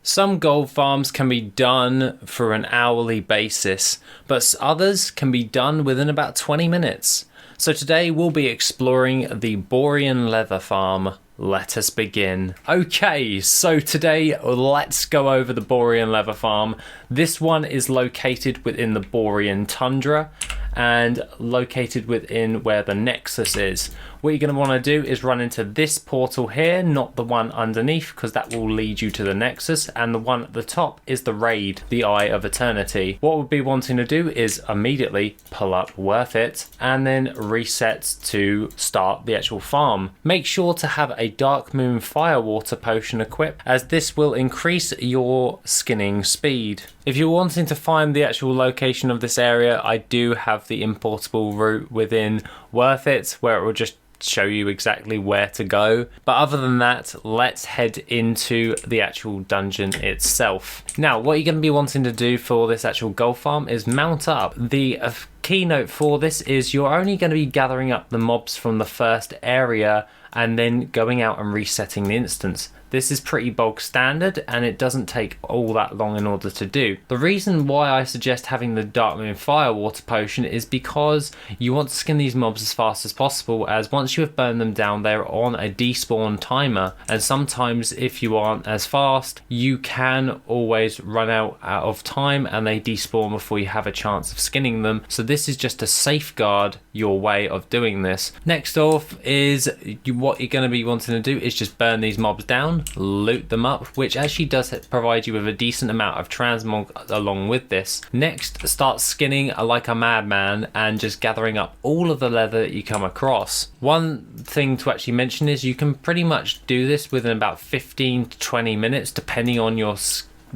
Some gold farms can be done for an hourly basis, but others can be done within about 20 minutes. So today we'll be exploring the Borean leather farm. Let us begin. Okay, so today let's go over the Borean leather farm. This one is located within the Borean tundra and located within where the Nexus is. What you're going to want to do is run into this portal here, not the one underneath, because that will lead you to the Nexus, and the one at the top is the raid, the Eye of Eternity. What we'll be wanting to do is immediately pull up Worth It and then reset to start the actual farm. Make sure to have a Dark Moon Firewater potion equipped, as this will increase your skinning speed. If you're wanting to find the actual location of this area, I do have the importable route within Worth It, where it will just show you exactly where to go. But other than that, let's head into the actual dungeon itself. Now, what you're going to be wanting to do for this actual gold farm is mount up. The keynote for this is you're only going to be gathering up the mobs from the first area and then going out and resetting the instance. This is pretty bog standard and it doesn't take all that long in order to do. The reason why I suggest having the Dark Moon Firewater potion is because you want to skin these mobs as fast as possible, as once you have burned them down they're on a despawn timer, and sometimes if you aren't as fast you can always run out of time and they despawn before you have a chance of skinning them. So this is just to safeguard your way of doing this. Next off is what you're going to be wanting to do is just burn these mobs down, loot them up, which actually does provide you with a decent amount of transmog along with this. Next, start skinning like a madman and just gathering up all of the leather that you come across. One thing to actually mention is you can pretty much do this within about 15 to 20 minutes depending on your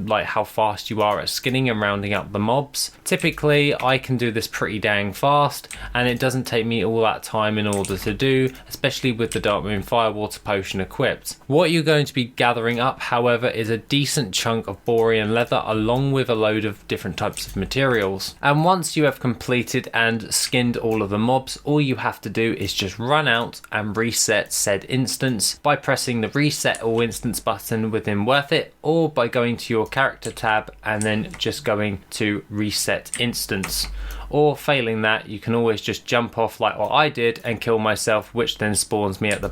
how fast you are at skinning and rounding up the mobs. Typically I can do this pretty dang fast and it doesn't take me all that time in order to do, especially with the Dark Moon Firewater potion equipped. What you're going to be gathering up, however, is a decent chunk of Borean leather along with a load of different types of materials. And once you have completed and skinned all of the mobs, all you have to do is just run out and reset said instance by pressing the reset all instance button within Worth It, or by going to your character tab and then just going to reset instance. Or failing that, you can always just jump off like what I did and kill myself, which then spawns me at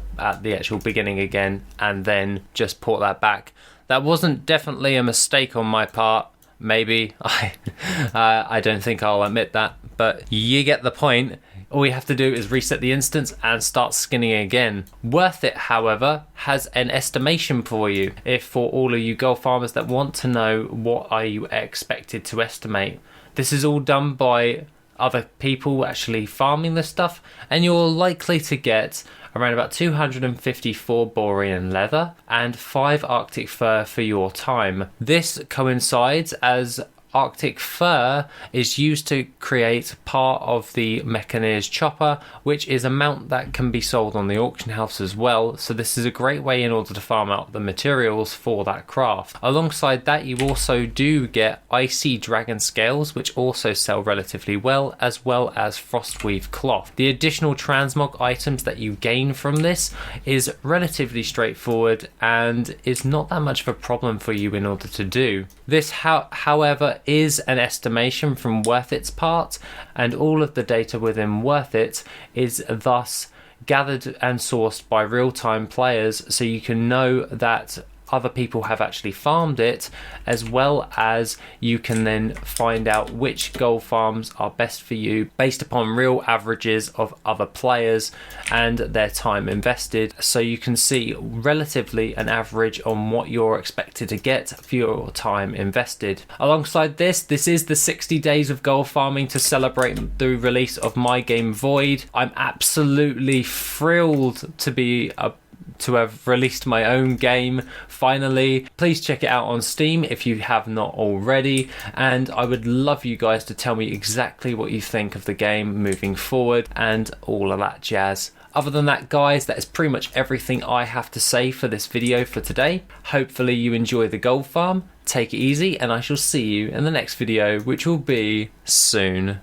the actual beginning again, and then just port that back. That wasn't definitely a mistake on my part. Maybe I don't think I'll admit that, but you get the point. All you have to do is reset the instance and start skinning again. Worth It, however, has an estimation for you. If for all of you gold farmers that want to know what are you expected to estimate. This is all done by other people actually farming this stuff, and you're likely to get around about 254 Borean leather and 5 Arctic fur for your time. This coincides as Arctic fur is used to create part of the Mechanized chopper, which is a mount that can be sold on the auction house as well. So this is a great way in order to farm out the materials for that craft. Alongside that, you also do get icy dragon scales, which also sell relatively well as frostweave cloth. The additional transmog items that you gain from this is relatively straightforward and is not that much of a problem for you in order to do. This, however, is an estimation from Worth It's part, and all of the data within Worth It is thus gathered and sourced by real-time players, so you can know that other people have actually farmed it, as well as you can then find out which gold farms are best for you based upon real averages of other players and their time invested, so you can see relatively an average on what you're expected to get for your time invested. Alongside this is the 60 days of gold farming to celebrate the release of my game Void. I'm absolutely thrilled to have released my own game finally. Please check it out on Steam if you have not already, and I would love you guys to tell me exactly what you think of the game moving forward and all of that jazz. Other than that, guys, that is pretty much everything I have to say for this video for today. Hopefully you enjoy the gold farm. Take it easy, and I shall see you in the next video, which will be soon.